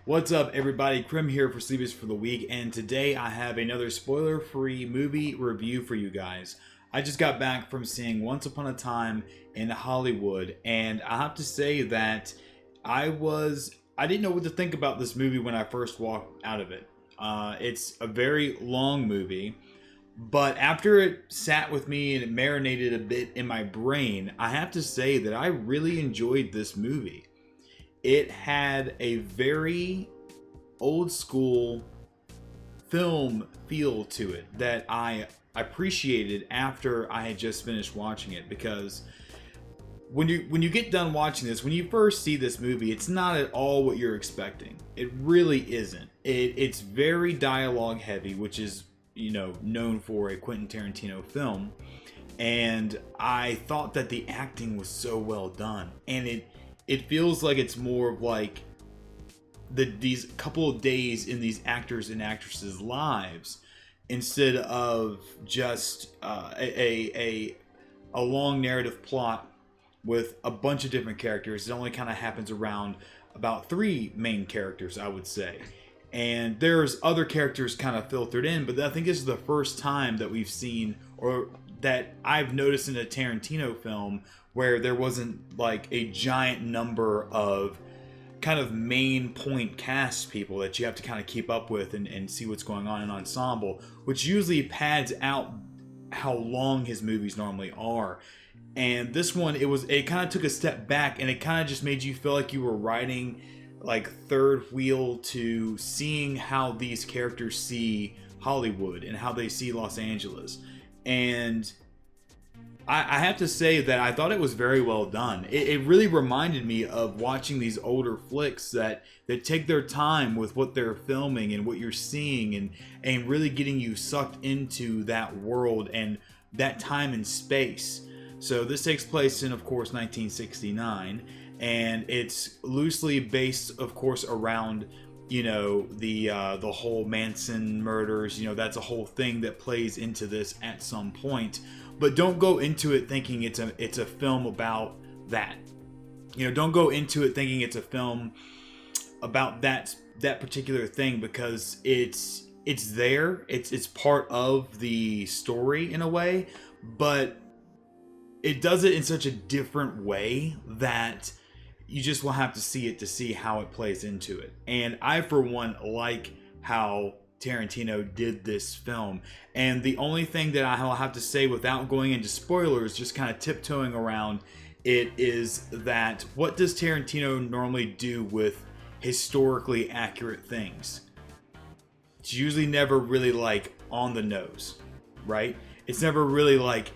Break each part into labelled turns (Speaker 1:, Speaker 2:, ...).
Speaker 1: What's up, everybody? Krim here for Sleepers for the Week, and today I have another spoiler-free movie review for you guys. I just got back from seeing Once Upon a Time in Hollywood, and I have to say that I didn't know what to think about this movie when I first walked out of it. It's a very long movie, but after it sat with me and it marinated a bit in my brain, I have to say that I really enjoyed this movie. It had a very old school film feel to it that I appreciated after I had just finished watching it, because when you get done watching this, when you first see this movie, it's not at all what you're expecting. It really isn't. It's very dialogue heavy, which is, known for a Quentin Tarantino film. And I thought that the acting was so well done, and it feels like it's more of like these couple of days in these actors and actresses' lives, instead of just a long narrative plot with a bunch of different characters. It only kind of happens around about three main characters, I would say. And there's other characters kind of filtered in, but I think this is the first time that we've seen, or that I've noticed in a Tarantino film, where there wasn't like a giant number of kind of main point cast people that you have to kind of keep up with and see what's going on in ensemble, which usually pads out how long his movies normally are. And this one, it kind of took a step back, and it kind of just made you feel like you were riding like third wheel to seeing how these characters see Hollywood and how they see Los Angeles. And I have to say that I thought it was very well done. It really reminded me of watching these older flicks that take their time with what they're filming and what you're seeing, and really getting you sucked into that world and that time and space. So this takes place in, of course, 1969, and it's loosely based, of course, around the whole Manson murders. That's a whole thing that plays into this at some point. But don't go into it thinking it's a film about that. Don't go into it thinking it's a film about that particular thing, because it's there. It's part of the story in a way, but it does it in such a different way that you just will have to see it to see how it plays into it. And I, for one, like how Tarantino did this film. And the only thing that I'll have to say without going into spoilers, just kind of tiptoeing around it, is that what does Tarantino normally do with historically accurate things? It's usually never really like on the nose, right? It's never really like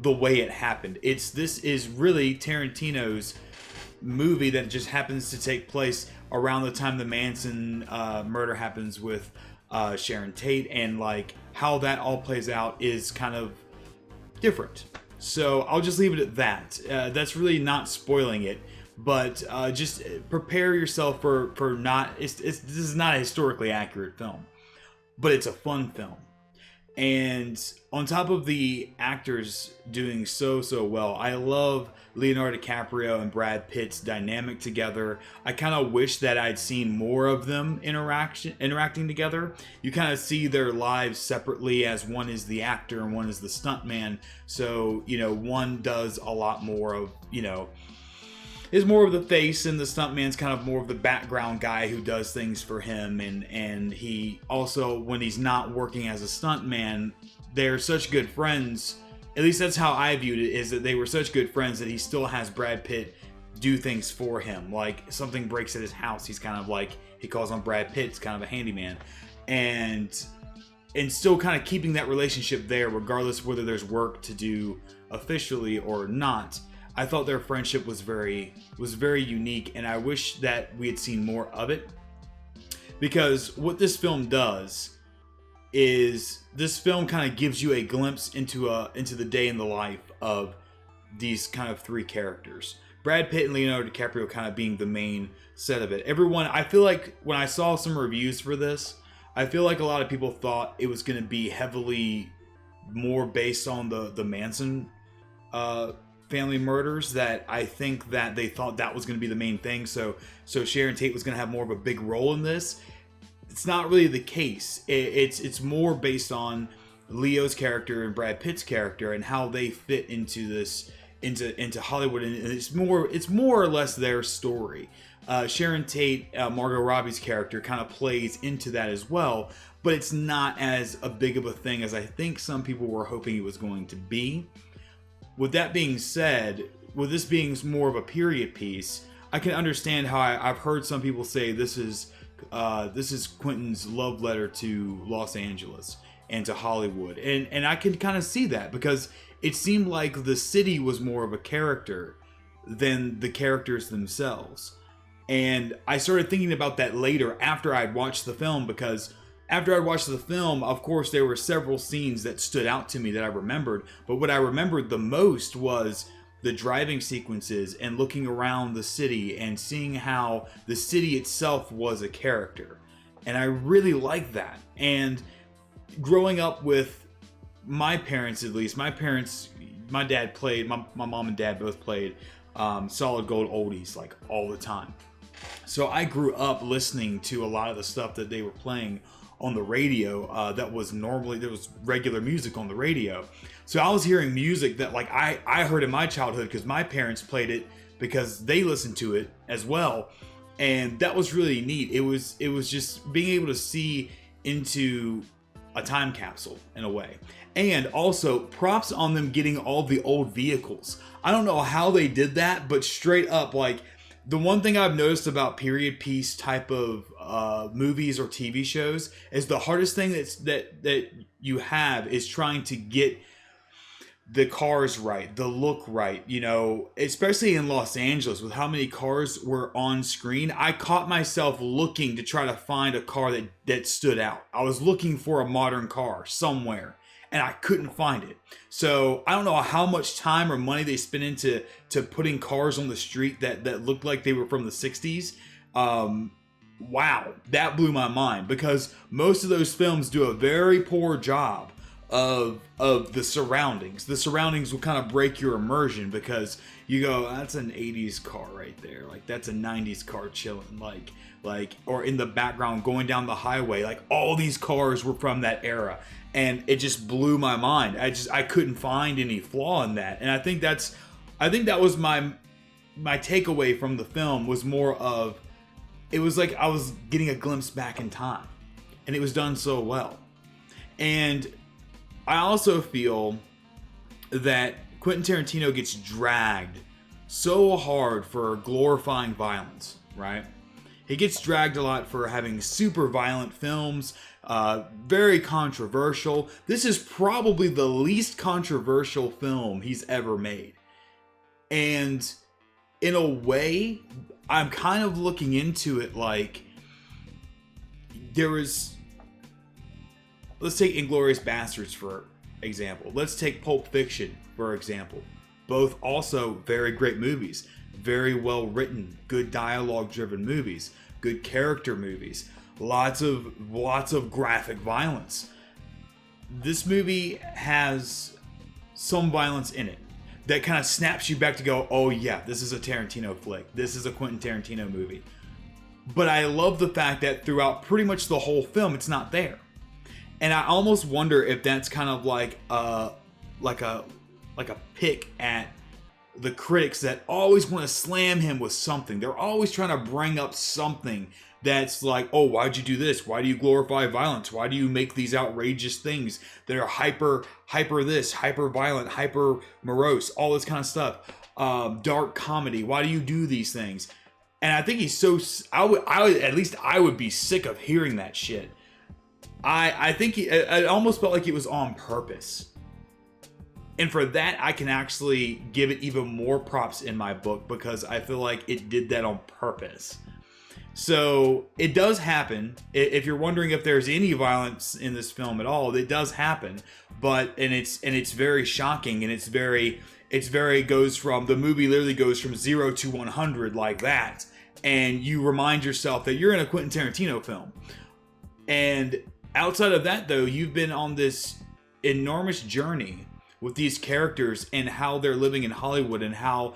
Speaker 1: the way it happened. This is really Tarantino's movie that just happens to take place around the time the Manson murder happens with Sharon Tate, and like how that all plays out is kind of different. So I'll just leave it at that. That's really not spoiling it, but just prepare yourself for not. This is not a historically accurate film, but it's a fun film. And on top of the actors doing so well, I love Leonardo DiCaprio and Brad Pitt's dynamic together. I kind of wish that I'd seen more of them interacting together. You kind of see their lives separately, as one is the actor and one is the stuntman. So, one does a lot more of, is more of the face, and the stuntman's kind of more of the background guy who does things for him. And he also, when he's not working as a stuntman, they're such good friends. At least that's how I viewed it, is that they were such good friends that he still has Brad Pitt do things for him. Like something breaks at his house, he's kind of like, he calls on Brad Pitt, it's kind of a handyman. And still kind of keeping that relationship there, regardless of whether there's work to do officially or not. I thought their friendship was very unique, and I wish that we had seen more of it. Because what this film does is, this film kind of gives you a glimpse into the day in the life of these kind of three characters. Brad Pitt and Leonardo DiCaprio kind of being the main set of it. Everyone, I feel like when I saw some reviews for this, I feel like a lot of people thought it was going to be heavily more based on the Manson family murders that I think that they thought that was going to be the main thing. So Sharon Tate was going to have more of a big role in this. It's not really the case. It's more based on Leo's character and Brad Pitt's character and how they fit into this into Hollywood, and it's more or less their story. Sharon Tate, Margot Robbie's character, kind of plays into that as well, but it's not as a big of a thing as I think some people were hoping it was going to be. With that being said, with this being more of a period piece, I can understand how I've heard some people say this is Quentin's love letter to Los Angeles and to Hollywood, and I can kind of see that because it seemed like the city was more of a character than the characters themselves. And I started thinking about that later after I'd watched the film, because after I watched the film, of course, there were several scenes that stood out to me that I remembered. But what I remembered the most was the driving sequences and looking around the city and seeing how the city itself was a character. And I really liked that. And growing up with my parents, at least, my dad played, my mom and dad both played solid gold oldies like all the time. So I grew up listening to a lot of the stuff that they were playing on the radio there was regular music on the radio. So I was hearing music that like I heard in my childhood because my parents played it because they listened to it as well. And that was really neat. It was just being able to see into a time capsule in a way. And also props on them getting all the old vehicles. I don't know how they did that, but straight up, like, the one thing I've noticed about period piece type of movies or TV shows is the hardest thing that you have is trying to get the cars right, the look right, you know, especially in Los Angeles with how many cars were on screen. I caught myself looking to try to find a car that stood out. I was looking for a modern car somewhere and I couldn't find it. So I don't know how much time or money they spent into putting cars on the street that looked like they were from the 60s. Wow, that blew my mind because most of those films do a very poor job of the surroundings. The surroundings will kind of break your immersion because you go, that's an 80s car right there. Like that's a 90s car chilling. Like or in the background going down the highway, like all these cars were from that era. And it just blew my mind. I couldn't find any flaw in that. And I think that was my takeaway from the film was more of, it was like I was getting a glimpse back in time. And it was done so well. And I also feel that Quentin Tarantino gets dragged so hard for glorifying violence, right? He gets dragged a lot for having super violent films, very controversial. This is probably the least controversial film he's ever made. And in a way, I'm kind of looking into it like let's take Inglourious Basterds for example. Let's take Pulp Fiction for example. Both also very great movies. Very well written, good dialogue driven movies, good character movies, lots of graphic violence. This movie has some violence in it that kind of snaps you back to go, oh yeah, this is a Tarantino flick. This is a Quentin Tarantino movie. But I love the fact that throughout pretty much the whole film, it's not there. And I almost wonder if that's kind of like a pick at the critics that always want to slam him with something. They're always trying to bring up something that's like, oh, why'd you do this? Why do you glorify violence? Why do you make these outrageous things that are hyper this, hyper violent, hyper morose, all this kind of stuff. Dark comedy. Why do you do these things? And I think he's so, I would be sick of hearing that shit. I think it almost felt like it was on purpose. And for that, I can actually give it even more props in my book because I feel like it did that on purpose. So it does happen. If you're wondering if there's any violence in this film at all, it does happen. But it's very shocking, and the movie literally goes from 0 to 100 like that, and you remind yourself that you're in a Quentin Tarantino film. And outside of that, though, you've been on this enormous journey with these characters and how they're living in Hollywood, and how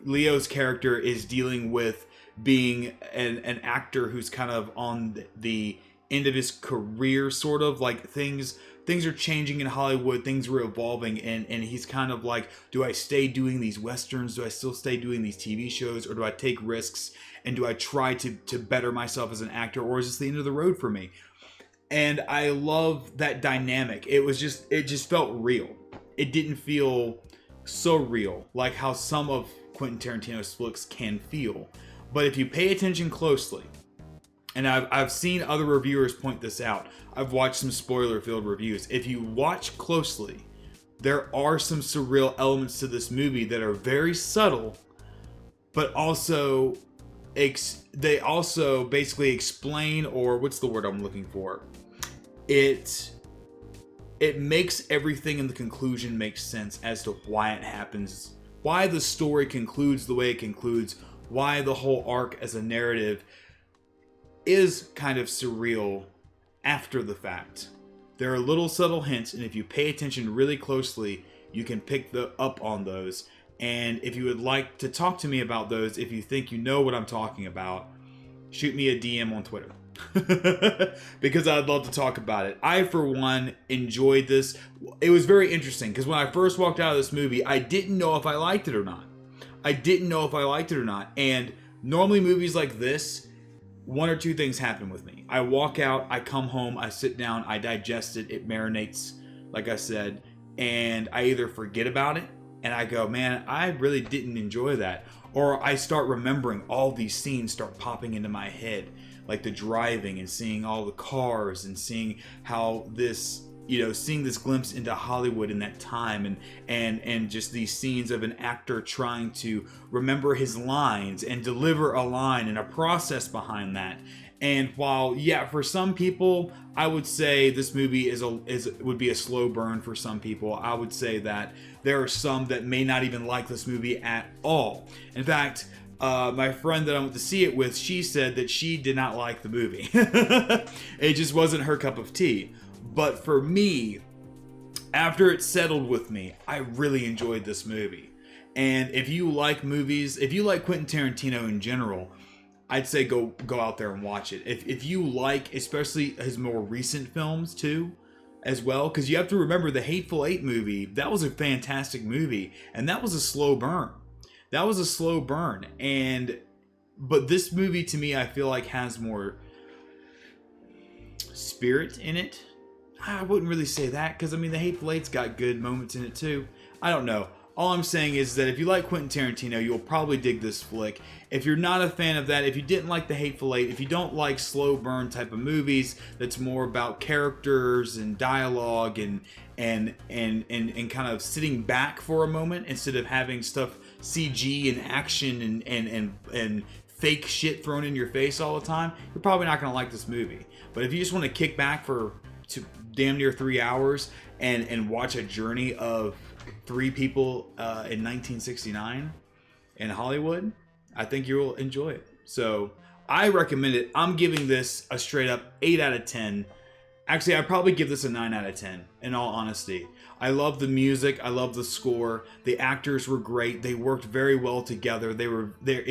Speaker 1: Leo's character is dealing with being an actor who's kind of on the end of his career, sort of like things are changing in Hollywood, things are evolving, and he's kind of like, do I stay doing these westerns, do I still stay doing these TV shows, or do I take risks and do I try to better myself as an actor, or is this the end of the road for me? And I love that dynamic. It just felt real. It didn't feel so real like how some of Quentin Tarantino's flicks can feel. But if you pay attention closely, and I've seen other reviewers point this out, I've watched some spoiler-filled reviews. If you watch closely, there are some surreal elements to this movie that are very subtle, but also they also basically explain, or what's the word I'm looking for? It makes everything in the conclusion make sense as to why it happens, why the story concludes the way it concludes, why the whole arc as a narrative is kind of surreal after the fact. There are little subtle hints, and if you pay attention really closely, you can pick up on those. And if you would like to talk to me about those, if you think you know what I'm talking about, shoot me a DM on Twitter. Because I'd love to talk about it. I, for one, enjoyed this. It was very interesting because when I first walked out of this movie, I didn't know if I liked it or not. And normally movies like this, one or two things happen with me. I walk out, I come home, I sit down, I digest it, it marinates, like I said, and I either forget about it and I go, man, I really didn't enjoy that. Or I start remembering all these scenes start popping into my head, like the driving and seeing all the cars and seeing how this, seeing this glimpse into Hollywood in that time, and just these scenes of an actor trying to remember his lines and deliver a line and a process behind that. And while, yeah, for some people, I would say this movie would be a slow burn for some people. I would say that there are some that may not even like this movie at all. In fact, my friend that I went to see it with, she said that she did not like the movie. It just wasn't her cup of tea. But for me, after it settled with me, I really enjoyed this movie. And if you like movies, if you like Quentin Tarantino in general, I'd say go out there and watch it. If you like, especially his more recent films too, as well, because you have to remember the Hateful Eight movie, that was a fantastic movie, and that was a slow burn. But this movie, to me, I feel like has more spirit in it. I wouldn't really say that, because I mean the Hateful Eight's got good moments in it too. I don't know. All I'm saying is that if you like Quentin Tarantino, you'll probably dig this flick. If you're not a fan of that, if you didn't like The Hateful Eight, if you don't like slow burn type of movies that's more about characters and dialogue and kind of sitting back for a moment instead of having stuff CG and action and fake shit thrown in your face all the time, you're probably not going to like this movie. But if you just want to kick back for damn near 3 hours and watch a journey of three people in 1969 in Hollywood, I think you'll enjoy it. So I recommend it. I'm giving this a straight up 8 out of 10. Actually, I'd probably give this a 9 out of 10, in all honesty. I love the music. I love the score. The actors were great. They worked very well together. They were there.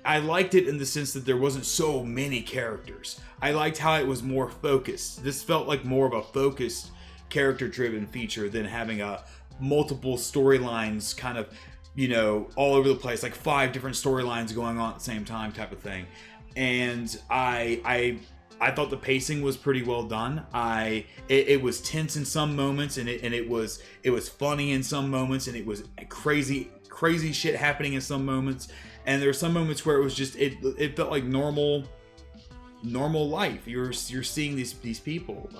Speaker 1: I liked it in the sense that there wasn't so many characters. I liked how it was more focused. This felt like more of a focused, character-driven feature than having a multiple storylines kind of, all over the place, like 5 different storylines going on at the same time type of thing. And I thought the pacing was pretty well done. It was tense in some moments, and it was funny in some moments, and it was crazy shit happening in some moments. And there were some moments where it was just it felt like normal life. You're seeing these people.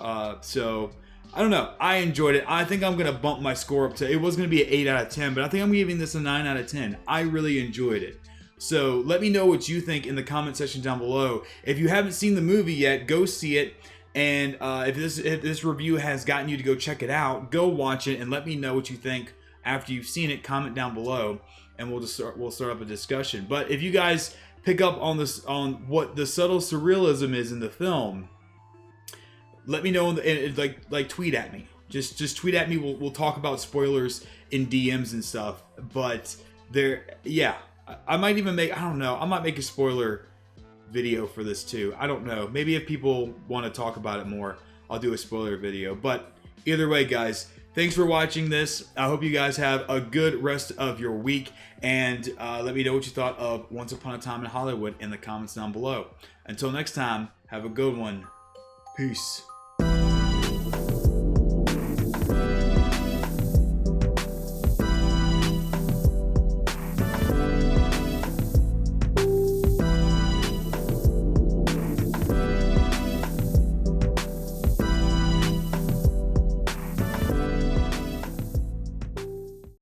Speaker 1: So I don't know. I enjoyed it. I think I'm gonna bump my score up to. It was gonna be an 8 out of 10, but I think I'm giving this a 9 out of 10. I really enjoyed it. So let me know what you think in the comment section down below. If you haven't seen the movie yet, go see it. And if this review has gotten you to go check it out, go watch it and let me know what you think after you've seen it. Comment down below, and we'll start up a discussion. But if you guys pick up on what the subtle surrealism is in the film, let me know like tweet at me. just tweet at me. We'll talk about spoilers in DMs and stuff. But yeah, I might even make, I don't know, I might make a spoiler video for this too. I don't know. Maybe if people want to talk about it more, I'll do a spoiler video. But either way, guys, thanks for watching this. I hope you guys have a good rest of your week. And let me know what you thought of Once Upon a Time in Hollywood in the comments down below. Until next time, have a good one. Peace.